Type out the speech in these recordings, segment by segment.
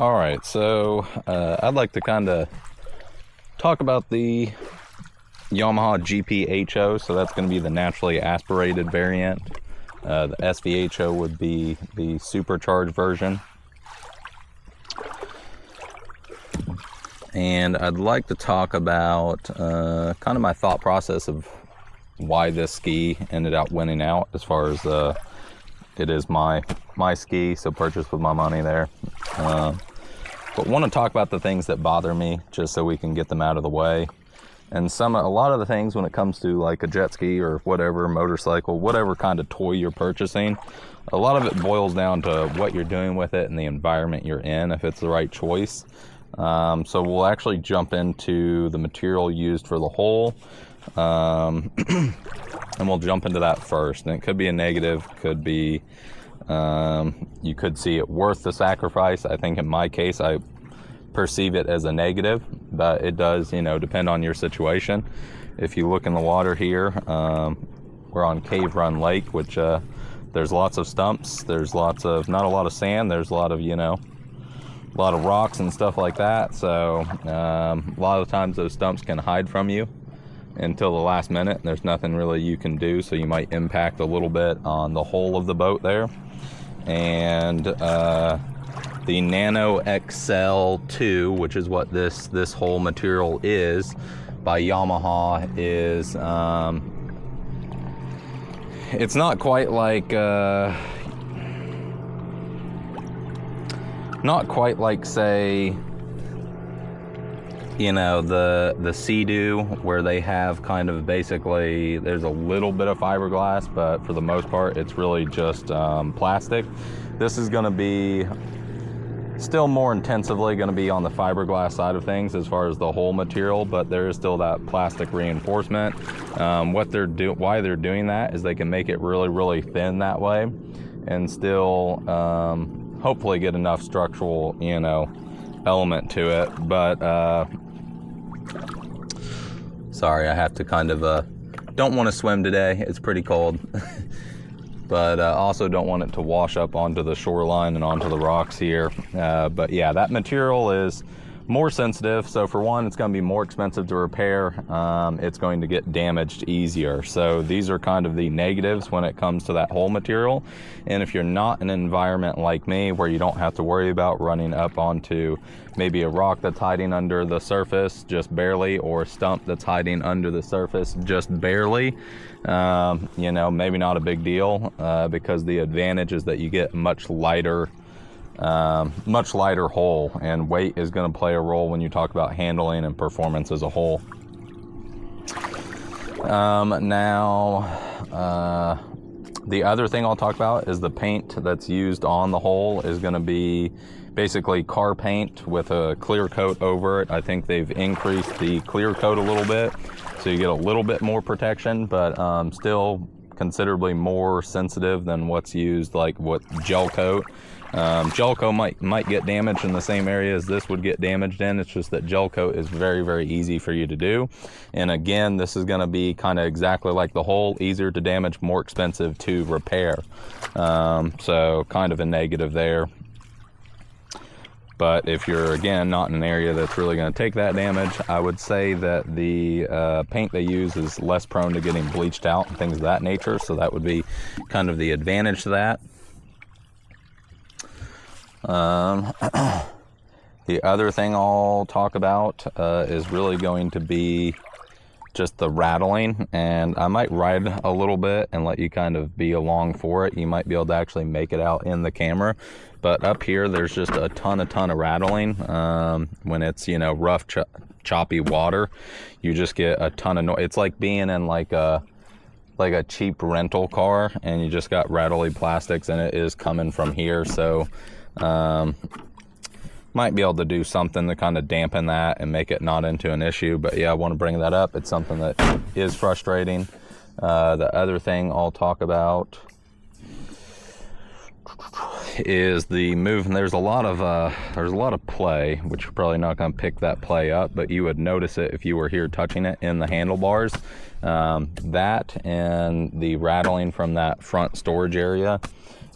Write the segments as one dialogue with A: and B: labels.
A: All right, so I'd like to kind of talk about the Yamaha GP HO. So that's going to be the naturally aspirated variant. The SVHO would be the supercharged version. And I'd like to talk about kind of my thought process of why this ski ended up winning out, as far as it is my ski, so purchased with my money there. But want to talk about the things that bother me, just so we can get them out of the way. And a lot of the things when it comes to like a jet ski or whatever, motorcycle, whatever kind of toy you're purchasing, a lot of it boils down to what you're doing with it and the environment you're in, if it's the right choice. So we'll actually jump into the material used for the hole, and we'll jump into that first. And it could be a negative, could be you could see it worth the sacrifice. I think in my case I perceive it as a negative, but it does, depend on your situation. If you look in the water here, we're on Cave Run Lake, which there's lots of stumps, there's not a lot of sand, there's a lot of rocks and stuff like that. So a lot of times those stumps can hide from you until the last minute, and there's nothing really you can do, so you might impact a little bit on the hull of the boat there. And the Nano XL2, which is what this whole material is by Yamaha, is it's not quite like say the Sea-Doo, where they have kind of basically, there's a little bit of fiberglass, but for the most part it's really just plastic. This is going to be still more intensively going to be on the fiberglass side of things as far as the whole material, but there is still that plastic reinforcement. Why they're doing that is they can make it really thin that way, and still hopefully get enough structural element to it. But sorry, I have to kind of don't want to swim today, it's pretty cold. But also don't want it to wash up onto the shoreline and onto the rocks here. But yeah, that material is more sensitive, so for one, it's going to be more expensive to repair. It's going to get damaged easier. So these are kind of the negatives when it comes to that whole material. And if you're not in an environment like me, where you don't have to worry about running up onto maybe a rock that's hiding under the surface just barely, or a stump that's hiding under the surface just barely, maybe not a big deal, because the advantage is that you get much lighter hull, and weight is going to play a role when you talk about handling and performance as a whole. The other thing I'll talk about is the paint that's used on the hull is going to be basically car paint with a clear coat over it. I think they've increased the clear coat a little bit, so you get a little bit more protection, but still considerably more sensitive than what's used, like what gel coat. Gel coat might get damaged in the same area as this would get damaged in. It's just that gel coat is very easy for you to do. And again, this is going to be kind of exactly like the hull, easier to damage, more expensive to repair. So kind of a negative there. But if you're, again, not in an area that's really going to take that damage, I would say that the paint they use is less prone to getting bleached out and things of that nature. So that would be kind of the advantage to that. The other thing I'll talk about is really going to be just the rattling, and I might ride a little bit and let you kind of be along for it. You might be able to actually make it out in the camera, but up here there's just a ton of rattling. When it's rough choppy water, you just get a ton of noise. It's like being in like a cheap rental car, and you just got rattly plastics, and it is coming from here. So might be able to do something to kind of dampen that and make it not into an issue. But yeah, I want to bring that up. It's something that is frustrating. The other thing I'll talk about is the movement. There's a lot of play, which you're probably not going to pick that play up, but you would notice it if you were here touching it in the handlebars. That and the rattling from that front storage area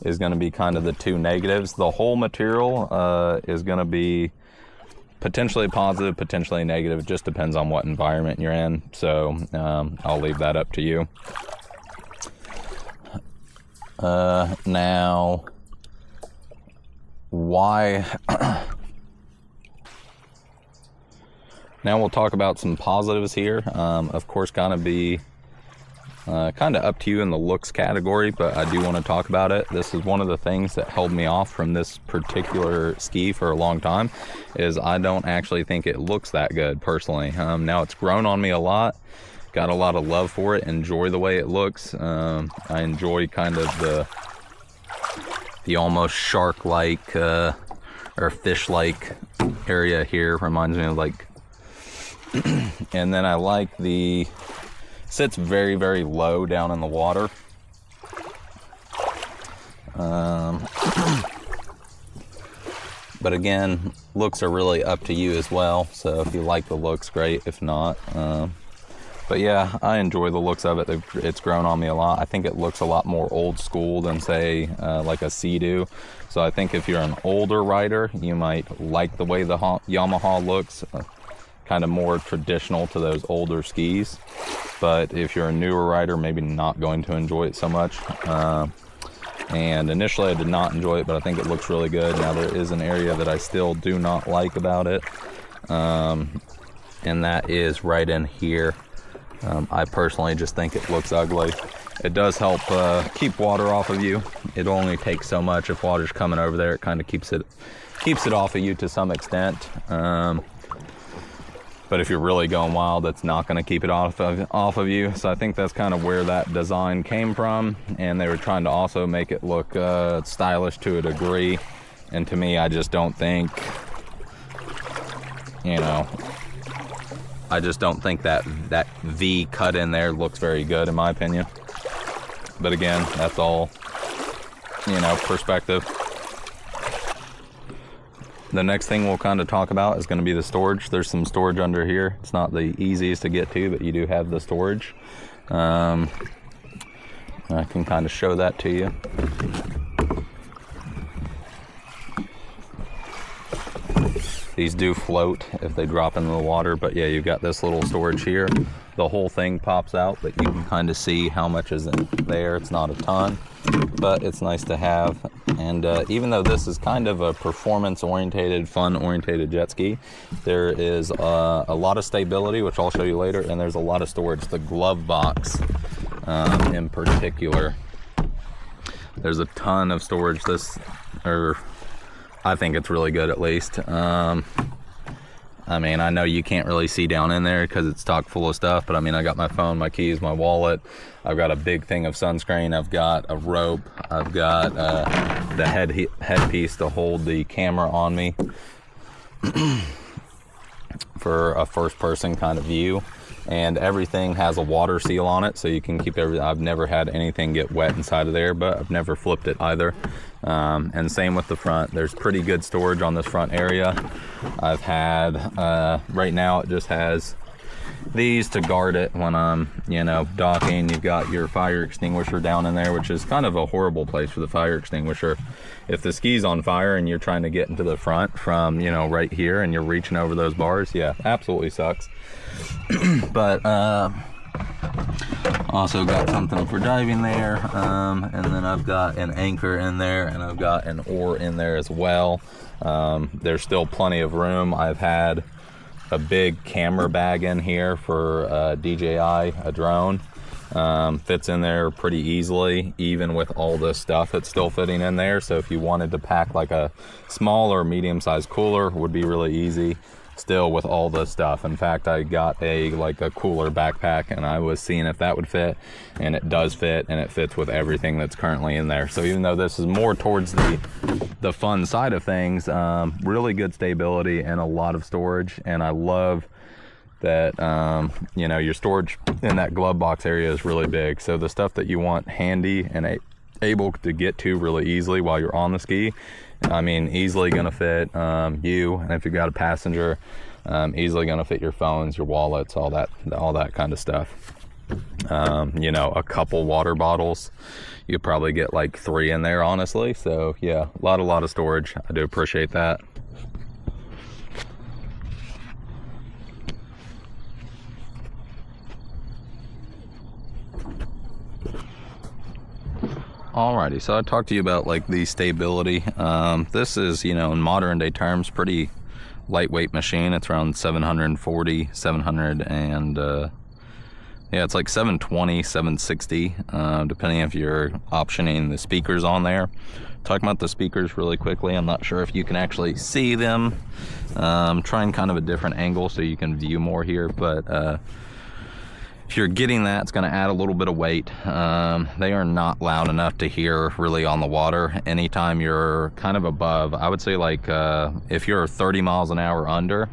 A: is going to be kind of the two negatives. The whole material is going to be potentially positive, potentially negative. It just depends on what environment you're in. So I'll leave that up to you. Now, why? Now we'll talk about some positives here. Of course, gonna be kind of up to you in the looks category, but I do want to talk about it. This is one of the things that held me off from this particular ski for a long time, is I don't actually think it looks that good personally. Now it's grown on me a lot, got a lot of love for it, enjoy the way it looks. I enjoy kind of the almost shark-like or fish-like area here. Reminds me of like, and then I like sits very, very low down in the water. But again, looks are really up to you as well. So if you like the looks, great. If not, but yeah, I enjoy the looks of it. It's grown on me a lot. I think it looks a lot more old school than say like a Sea-Doo. So I think if you're an older rider, you might like the way the Yamaha looks. Kind of more traditional to those older skis. But if you're a newer rider, maybe not going to enjoy it so much. And initially I did not enjoy it, but I think it looks really good. Now there is an area that I still do not like about it, and that is right in here. I personally just think it looks ugly. It does help keep water off of you. It only takes so much. If water's coming over there, it kind of keeps it off of you to some extent. But if you're really going wild, that's not going to keep it off of you. So I think that's kind of where that design came from. And they were trying to also make it look stylish to a degree. And to me, I just don't think, I just don't think that V cut in there looks very good, in my opinion. But again, that's all, perspective. The next thing we'll kind of talk about is going to be the storage. There's some storage under here. It's not the easiest to get to, but you do have the storage. I can kind of show that to you. These do float if they drop into the water, but yeah, you've got this little storage here. The whole thing pops out, but you can kind of see how much is in there. It's not a ton, but it's nice to have. And even though this is kind of a performance-orientated, fun-orientated jet ski, there is a lot of stability, which I'll show you later, and there's a lot of storage. The glove box in particular, there's a ton of storage. I think it's really good, at least. I mean, I know you can't really see down in there because it's chock full of stuff, but I mean, I got my phone, my keys, my wallet. I've got a big thing of sunscreen. I've got a rope. I've got the headpiece to hold the camera on me for a first-person kind of view. And everything has a water seal on it, so you can keep everything. I've never had anything get wet inside of there, but I've never flipped it either. And same with the front. There's pretty good storage on this front area. I've had, right now it just has these to guard it when I'm, docking. You've got your fire extinguisher down in there, which is kind of a horrible place for the fire extinguisher. If the ski's on fire and you're trying to get into the front from, right here, and you're reaching over those bars, yeah, absolutely sucks. But also got something for diving there, and then I've got an anchor in there, and I've got an oar in there as well. There's still plenty of room. I've had a big camera bag in here for DJI, a drone. Fits in there pretty easily. Even with all this stuff, it's still fitting in there. So if you wanted to pack like a small or medium-sized cooler, it would be really easy still with all this stuff. In fact, I got a cooler backpack, and I was seeing if that would fit, and it does fit, and it fits with everything that's currently in there. So even though this is more towards the fun side of things, really good stability and a lot of storage. And I love that your storage in that glove box area is really big. So the stuff that you want handy and able to get to really easily while you're on the ski, I mean, easily gonna fit you, and if you've got a passenger, easily gonna fit your phones, your wallets, all that kind of stuff. You know, a couple water bottles. You probably get like 3 in there, honestly. So yeah, a lot of storage. I do appreciate that. Alrighty, so I talked to you about like the stability. This is, you know, in modern day terms, pretty lightweight machine. It's around 740, 700, and yeah, it's like 720, 760, depending if you're optioning the speakers on there. Talking about the speakers really quickly, I'm not sure if you can actually see them. Trying kind of a different angle so you can view more here, but if you're getting that, it's going to add a little bit of weight. They are not loud enough to hear really on the water. Anytime you're kind of above, I would say like if you're 30 miles an hour under,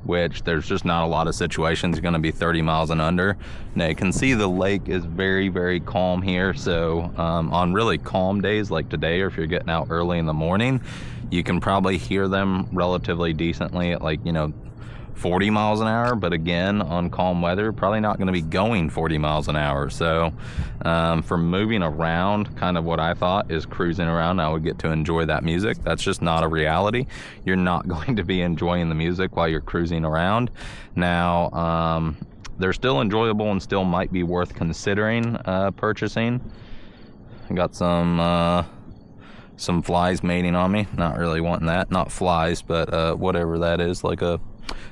A: which there's just not a lot of situations you're going to be 30 miles and under. Now you can see the lake is very, very calm here. So on really calm days like today, or if you're getting out early in the morning, you can probably hear them relatively decently at like, you know, 40 miles an hour. But again, on calm weather, probably not going to be going 40 miles an hour. So for moving around, kind of what I thought is cruising around, I would get to enjoy that music. That's just not a reality. You're not going to be enjoying the music while you're cruising around. Now they're still enjoyable and still might be worth considering purchasing. I got some flies mating on me. Not really wanting that. Not flies, but whatever that is, like a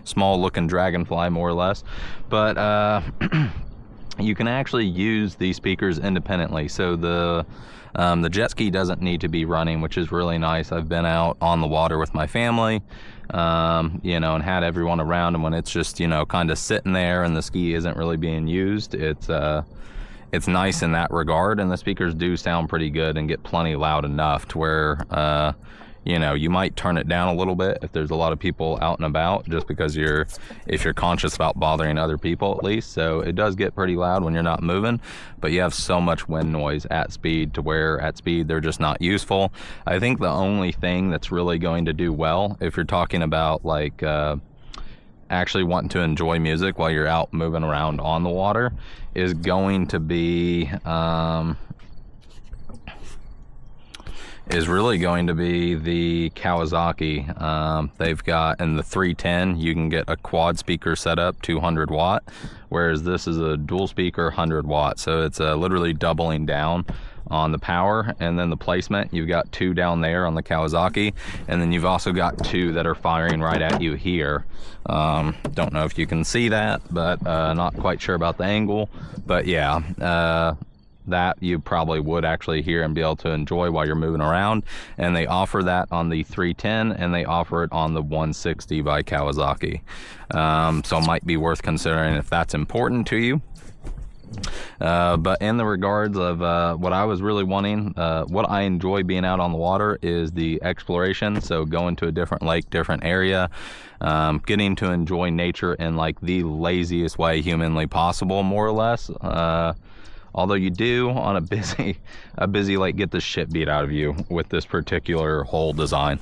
A: small looking dragonfly more or less. But you can actually use these speakers independently. So the jet ski doesn't need to be running, which is really nice. I've been out on the water with my family, you know, and had everyone around, and when it's just, you know, kind of sitting there and the ski isn't really being used, it's nice in that regard. And the speakers do sound pretty good and get plenty loud enough to where you know, you might turn it down a little bit if there's a lot of people out and about, just because if you're conscious about bothering other people at least. So it does get pretty loud when you're not moving, but you have so much wind noise at speed to where at speed they're just not useful. I think the only thing that's really going to do well, if you're talking about like actually wanting to enjoy music while you're out moving around on the water, is going to be really going to be the Kawasaki. They've got, in the 310, you can get a quad speaker setup, 200 watt, whereas this is a dual speaker, 100 watt. So it's literally doubling down on the power. And then the placement, you've got 2 down there on the Kawasaki, and then you've also got 2 that are firing right at you here. Don't know if you can see that, but not quite sure about the angle. But yeah, that you probably would actually hear and be able to enjoy while you're moving around. And they offer that on the 310, and they offer it on the 160 by Kawasaki. So it might be worth considering if that's important to you. But in the regards of what I was really wanting, what I enjoy being out on the water is the exploration. So going to a different lake, different area, getting to enjoy nature in like the laziest way humanly possible, more or less. Although you do on a busy lake get the shit beat out of you with this particular hole design.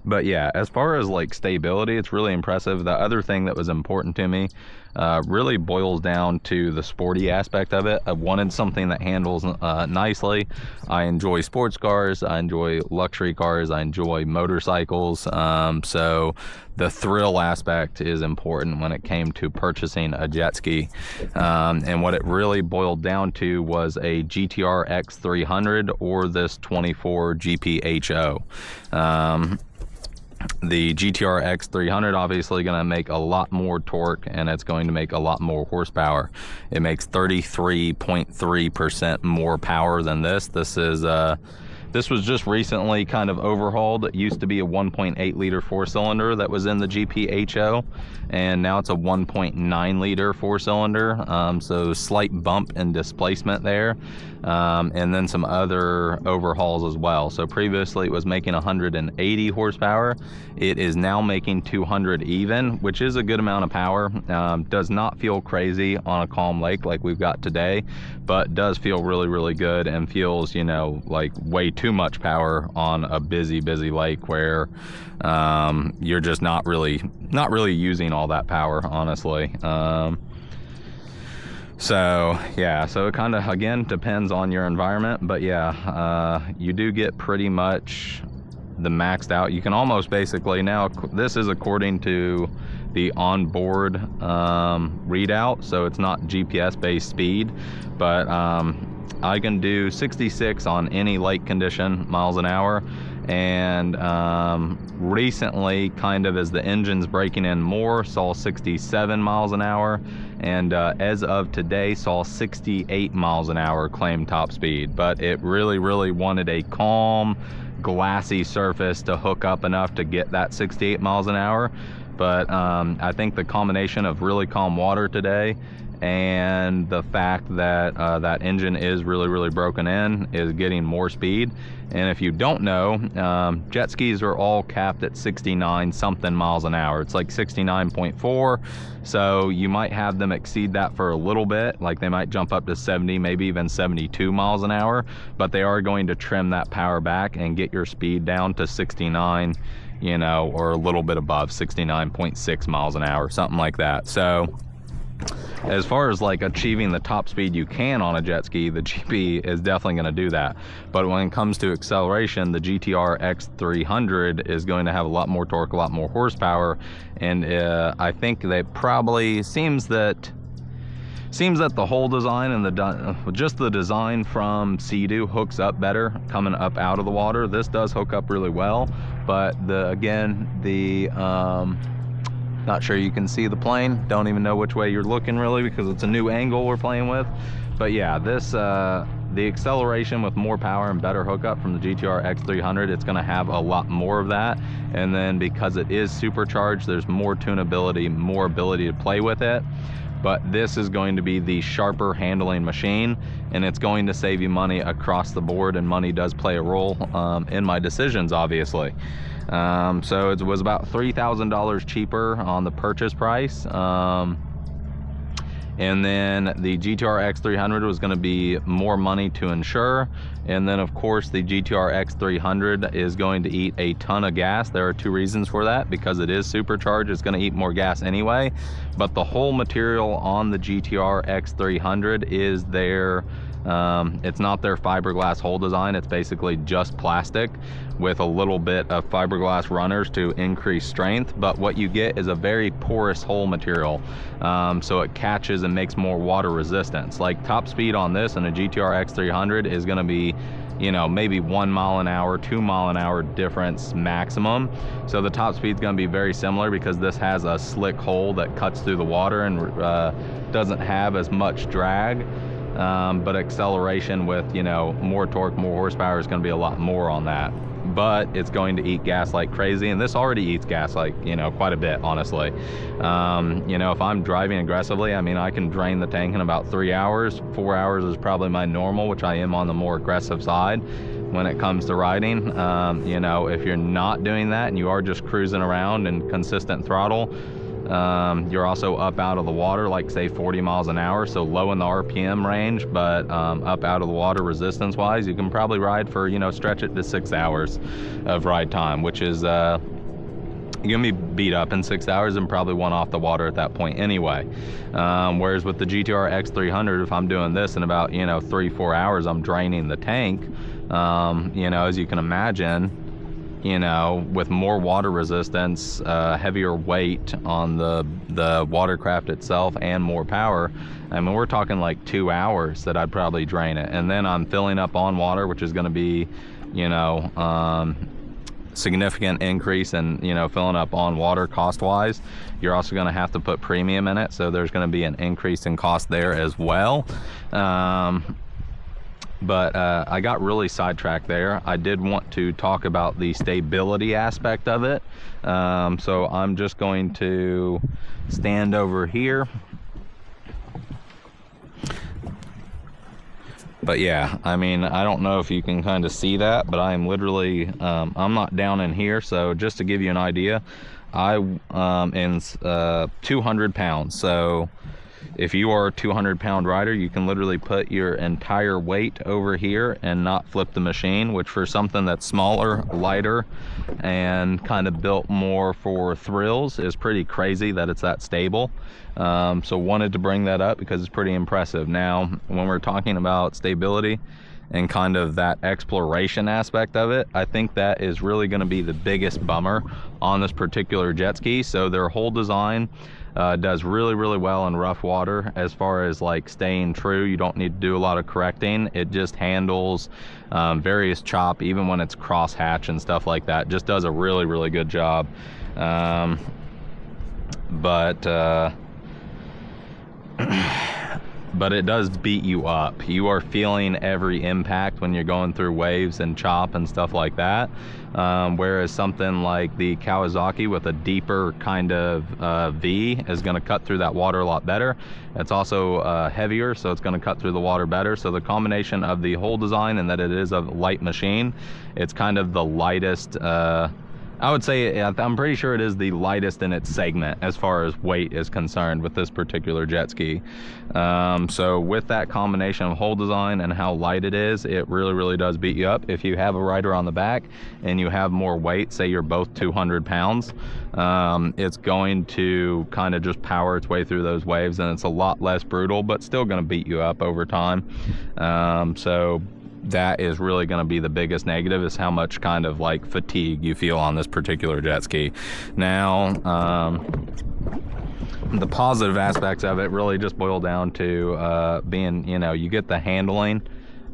A: But yeah, as far as like stability, it's really impressive. The other thing that was important to me really boils down to the sporty aspect of it. I wanted something that handles nicely. I enjoy sports cars, I enjoy luxury cars, I enjoy motorcycles. So the thrill aspect is important when it came to purchasing a jet ski. And what it really boiled down to was a GTR X300 or this 24 GP HO. The GTR X300 obviously going to make a lot more torque, and it's going to make a lot more horsepower. It makes 33.3% more power than this. This was just recently kind of overhauled. It used to be a 1.8 liter 4-cylinder that was in the GP HO, and now it's a 1.9 liter 4-cylinder. So slight bump in displacement there, and then some other overhauls as well. So previously it was making 180 horsepower. It is now making 200 even, which is a good amount of power. Does not feel crazy on a calm lake like we've got today, but does feel really, really good, and feels, you know, like way too much power on a busy lake where you're just not really using all that power, honestly. So yeah, so it kind of again depends on your environment, but yeah, you do get pretty much the maxed out. You can almost basically, now this is according to the onboard readout, so it's not GPS based speed, but I can do 66 on any lake condition miles an hour. And recently, kind of as the engine's breaking in more, saw 67 miles an hour, and as of today saw 68 miles an hour claimed top speed. But it really wanted a calm, glassy surface to hook up enough to get that 68 miles an hour. But I think the combination of really calm water today and the fact that that engine is really broken in is getting more speed. And if you don't know, jet skis are all capped at 69 something miles an hour. It's like 69.4, so you might have them exceed that for a little bit, like they might jump up to 70, maybe even 72 miles an hour, but they are going to trim that power back and get your speed down to 69, you know, or a little bit above 69.6 miles an hour, something like that. So as far as like achieving the top speed you can on a jet ski, the GP is definitely going to do that. But when it comes to acceleration, the GTR X300 is going to have a lot more torque, a lot more horsepower, and I think they probably seems that the whole design and just the design from Sea-Doo hooks up better coming up out of the water. This does hook up really well, but not sure you can see the plane. Don't even know which way you're looking really, because it's a new angle we're playing with. But yeah, this the acceleration with more power and better hookup from the GTR X300, it's going to have a lot more of that. And then because it is supercharged, there's more tunability, more ability to play with it. But this is going to be the sharper handling machine, and it's going to save you money across the board, and money does play a role in my decisions, obviously. So it was about $3,000 cheaper on the purchase price. And then the GTR X300 was going to be more money to insure. And then of course the GTR X300 is going to eat a ton of gas. There are two reasons for that: because it is supercharged, it's going to eat more gas anyway, but the whole material on the GTR X300 is their it's not their fiberglass hull design. It's basically just plastic with a little bit of fiberglass runners to increase strength. But what you get is a very porous hull material, so it catches and makes more water resistance. Like top speed on this and a GTR X300 is going to be, you know, maybe 1 mile an hour, 2 mile an hour difference maximum. So the top speed is going to be very similar, because this has a slick hull that cuts through the water and doesn't have as much drag. But acceleration with, you know, more torque, more horsepower is going to be a lot more on that. But it's going to eat gas like crazy, and this already eats gas like, you know, quite a bit, honestly. You know, if I'm driving aggressively, I mean, I can drain the tank in about 3 hours. 4 hours is probably my normal, which I am on the more aggressive side when it comes to riding. You know, if you're not doing that and you are just cruising around and consistent throttle, you're also up out of the water, like say 40 miles an hour, so low in the RPM range, but up out of the water resistance wise, you can probably ride for, you know, stretch it to 6 hours of ride time, which is you're gonna be beat up in 6 hours and probably one off the water at that point anyway. Whereas with the GTR X300, if I'm doing this in about, you know, 3-4 hours, I'm draining the tank. You know, as you can imagine, you know, with more water resistance, heavier weight on the watercraft itself, and more power, I mean, we're talking like 2 hours that I'd probably drain it. And then I'm filling up on water, which is going to be, you know, significant increase in, you know, filling up on water cost wise. You're also going to have to put premium in it, so there's going to be an increase in cost there as well. But I got really sidetracked there. I did want to talk about the stability aspect of it. So I'm just going to stand over here. But yeah, I mean, I don't know if you can kind of see that, but I am literally, I'm not down in here. So just to give you an idea, I am 200 pounds. So If you are a 200-pound rider, you can literally put your entire weight over here and not flip the machine, which for something that's smaller, lighter, and kind of built more for thrills is pretty crazy that it's that stable. So wanted to bring that up because it's pretty impressive. Now, when we're talking about stability and kind of that exploration aspect of it, I think that is really going to be the biggest bummer on this particular jet ski. So their whole design does really well in rough water. As far as like staying true, you don't need to do a lot of correcting. It just handles various chop, even when it's cross hatch and stuff like that. Just does a really good job. But it does beat you up. You are feeling every impact when you're going through waves and chop and stuff like that. Whereas something like the Kawasaki with a deeper kind of V is going to cut through that water a lot better. It's also heavier, so it's going to cut through the water better. So the combination of the whole design and that it is a light machine, it's kind of the lightest. I would say, I'm pretty sure it is the lightest in its segment as far as weight is concerned with this particular jet ski. So with that combination of whole design and how light it is, it really does beat you up. If you have a rider on the back and you have more weight, say you're both 200 pounds, it's going to kind of just power its way through those waves, and it's a lot less brutal, but still going to beat you up over time. So that is really going to be the biggest negative, is how much kind of like fatigue you feel on this particular jet ski. Now, the positive aspects of it really just boil down to being, you know, you get the handling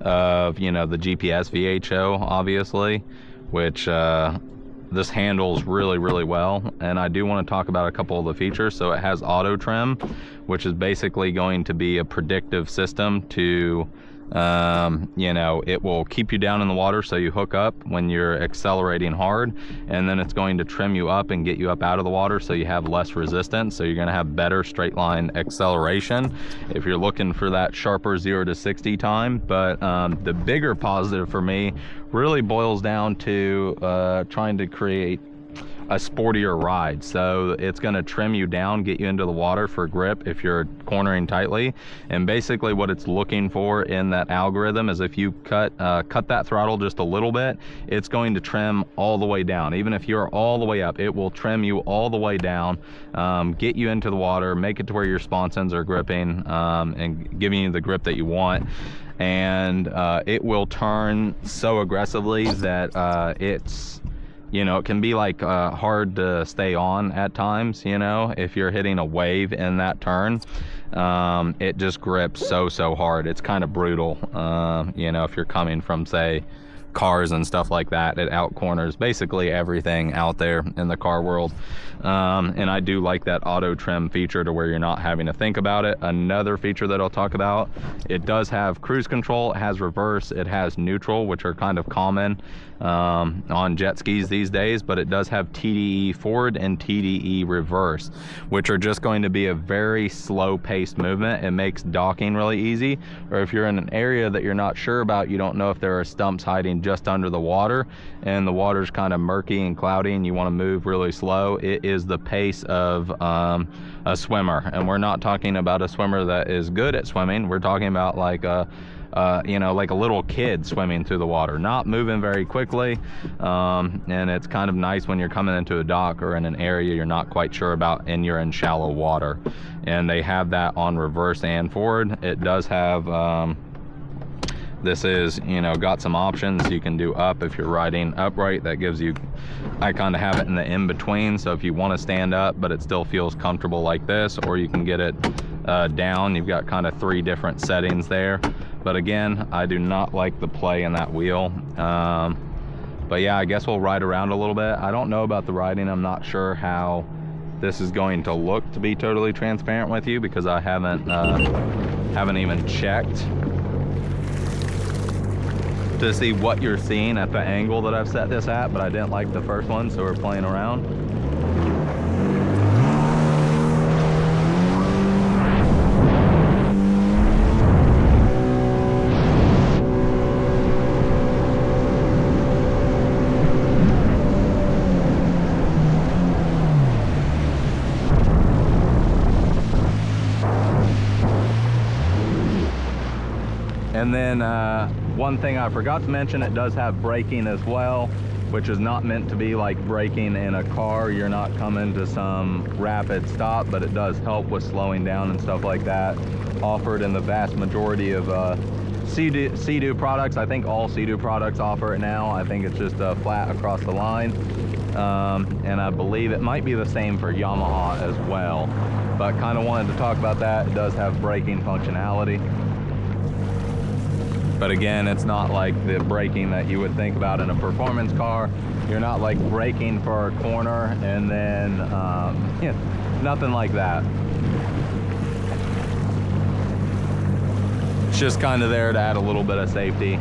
A: of, you know, the GPS VHO, obviously, which this handles really well. And I do want to talk about a couple of the features. So it has auto trim, which is basically going to be a predictive system to you know, it will keep you down in the water so you hook up when you're accelerating hard, and then it's going to trim you up and get you up out of the water so you have less resistance, so you're going to have better straight line acceleration if you're looking for that sharper 0 to 60 time. But the bigger positive for me really boils down to trying to create a sportier ride. So it's going to trim you down, get you into the water for grip if you're cornering tightly. And basically what it's looking for in that algorithm is if you cut that throttle just a little bit, it's going to trim all the way down. Even if you're all the way up, it will trim you all the way down, get you into the water, make it to where your sponsons are gripping, and giving you the grip that you want. And it will turn so aggressively that it's, you know, it can be like hard to stay on at times, you know, if you're hitting a wave in that turn. It just grips so hard. It's kind of brutal, you know, if you're coming from, say, cars and stuff like that. It out corners basically everything out there in the car world. And I do like that auto trim feature to where you're not having to think about it. Another feature that I'll talk about, it does have cruise control, it has reverse, it has neutral, which are kind of common on jet skis these days, but it does have TDE forward and TDE reverse, which are just going to be a very slow paced movement. It makes docking really easy, or if you're in an area that you're not sure about, you don't know if there are stumps hiding just under the water and the water's kind of murky and cloudy and you want to move really slow, it is the pace of a swimmer. And we're not talking about a swimmer that is good at swimming. We're talking about like a you know, like a little kid swimming through the water, not moving very quickly. And it's kind of nice when you're coming into a dock or in an area you're not quite sure about and you're in shallow water. And they have that on reverse and forward. It does have this is, you know, got some options. You can do up if you're riding upright. That gives you, I kind of have it in the in between, so if you want to stand up but it still feels comfortable like this, or you can get it down. You've got kind of 3 different settings there. But again, I do not like the play in that wheel. But yeah, I guess we'll ride around a little bit. I don't know about the riding. I'm not sure how this is going to look, to be totally transparent with you, because I haven't even checked to see what you're seeing at the angle that I've set this at, but I didn't like the first one, so we're playing around. And then one thing I forgot to mention, it does have braking as well, which is not meant to be like braking in a car. You're not coming to some rapid stop, but it does help with slowing down and stuff like that. Offered in the vast majority of Sea-Doo products. I think all Sea-Doo products offer it now. I think it's just flat across the line. And I believe it might be the same for Yamaha as well. But kind of wanted to talk about that. It does have braking functionality. But again, it's not like the braking that you would think about in a performance car. You're not like braking for a corner and then, yeah, nothing like that. It's just kind of there to add a little bit of safety.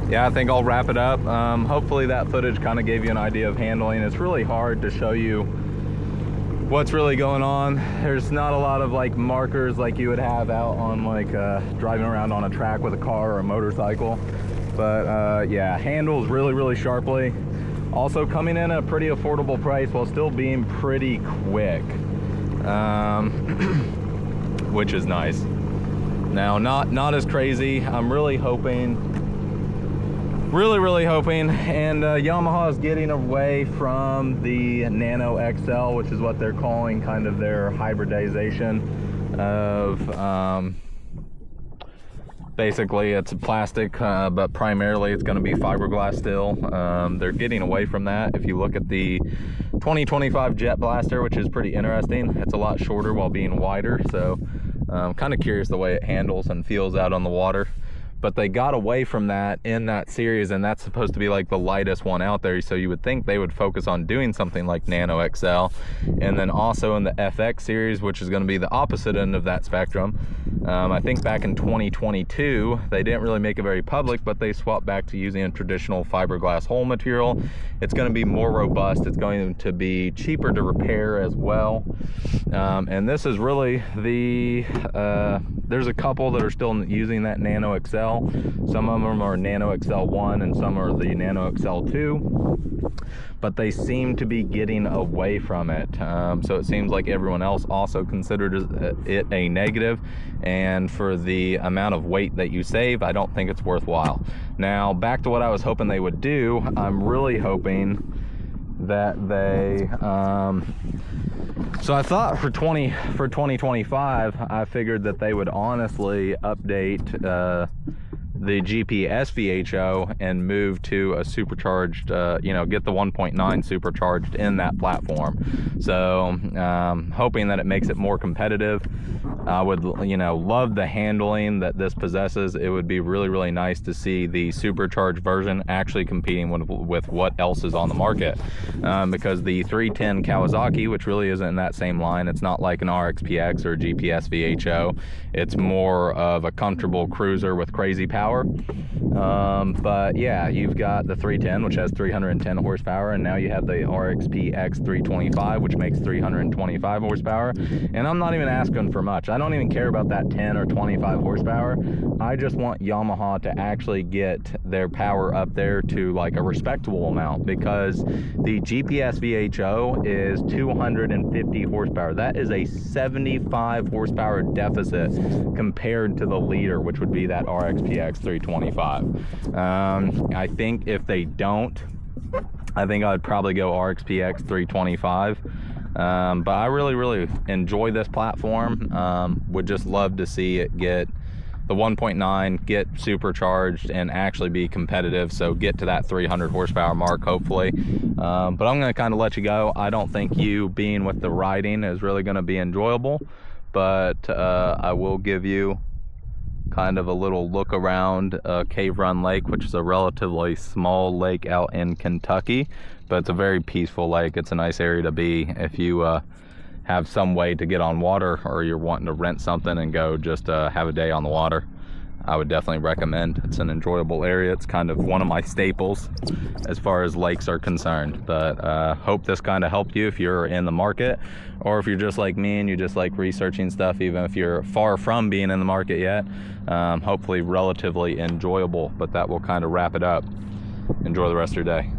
A: Yeah, I think I'll wrap it up. Hopefully that footage kind of gave you an idea of handling. It's really hard to show you what's really going on. There's not a lot of like markers like you would have out on like driving around on a track with a car or a motorcycle. But yeah, handles really sharply. Also coming in at a pretty affordable price while still being pretty quick, which is nice. Now, not as crazy. I'm really hoping, really hoping, and Yamaha is getting away from the Nano XL, which is what they're calling kind of their hybridization of basically it's plastic, but primarily it's going to be fiberglass still. They're getting away from that. If you look at the 2025 Jet Blaster, which is pretty interesting, it's a lot shorter while being wider, so I'm kind of curious the way it handles and feels out on the water. but they got away from that in that series, and that's supposed to be like the lightest one out there. So you would think they would focus on doing something like Nano XL. And then also in the FX series, which is going to be the opposite end of that spectrum, I think back in 2022 they didn't really make it very public, but they swapped back to using a traditional fiberglass hull material. It's going to be more robust, it's going to be cheaper to repair as well. And this is really the there's a couple that are still using that Nano XL. Some of them are Nano XL1 and some are the Nano XL2, but they seem to be getting away from it. So it seems like everyone else also considered it a negative, and for the amount of weight that you save, I don't think it's worthwhile. Now back to what I was hoping they would do. I'm really hoping that they so I thought for 2025 I figured that they would honestly update the GP HO and move to a supercharged, you know, get the 1.9 supercharged in that platform. So hoping that it makes it more competitive. I would, you know, love the handling that this possesses. It would be really, really nice to see the supercharged version actually competing with what else is on the market, because the 310 Kawasaki, which really isn't in that same line, it's not like an RXPX or GP HO. It's more of a comfortable cruiser with crazy power. But yeah, you've got the 310, which has 310 horsepower, and now you have the RXPX 325, which makes 325 horsepower. And I'm not even asking for much. I don't even care about that 10 or 25 horsepower. I just want Yamaha to actually get their power up there to like a respectable amount, because the GP HO is 250 horsepower. That is a 75 horsepower deficit compared to the leader, which would be that RXPX 325. I think if they don't, I think I'd probably go RXPX 325. But I really enjoy this platform. Would just love to see it get the 1.9, get supercharged and actually be competitive, so get to that 300 horsepower mark hopefully. But I'm going to kind of let you go. I don't think you being with the riding is really going to be enjoyable, but I will give you kind of a little look around Cave Run Lake, which is a relatively small lake out in Kentucky, but it's a very peaceful lake. It's a nice area to be if you have some way to get on water, or you're wanting to rent something and go just have a day on the water. I would definitely recommend. It's an enjoyable area. It's kind of one of my staples as far as lakes are concerned. But hope this kind of helped you if you're in the market, or if you're just like me and you just like researching stuff, even if you're far from being in the market yet. Hopefully relatively enjoyable, but that will kind of wrap it up. Enjoy the rest of your day.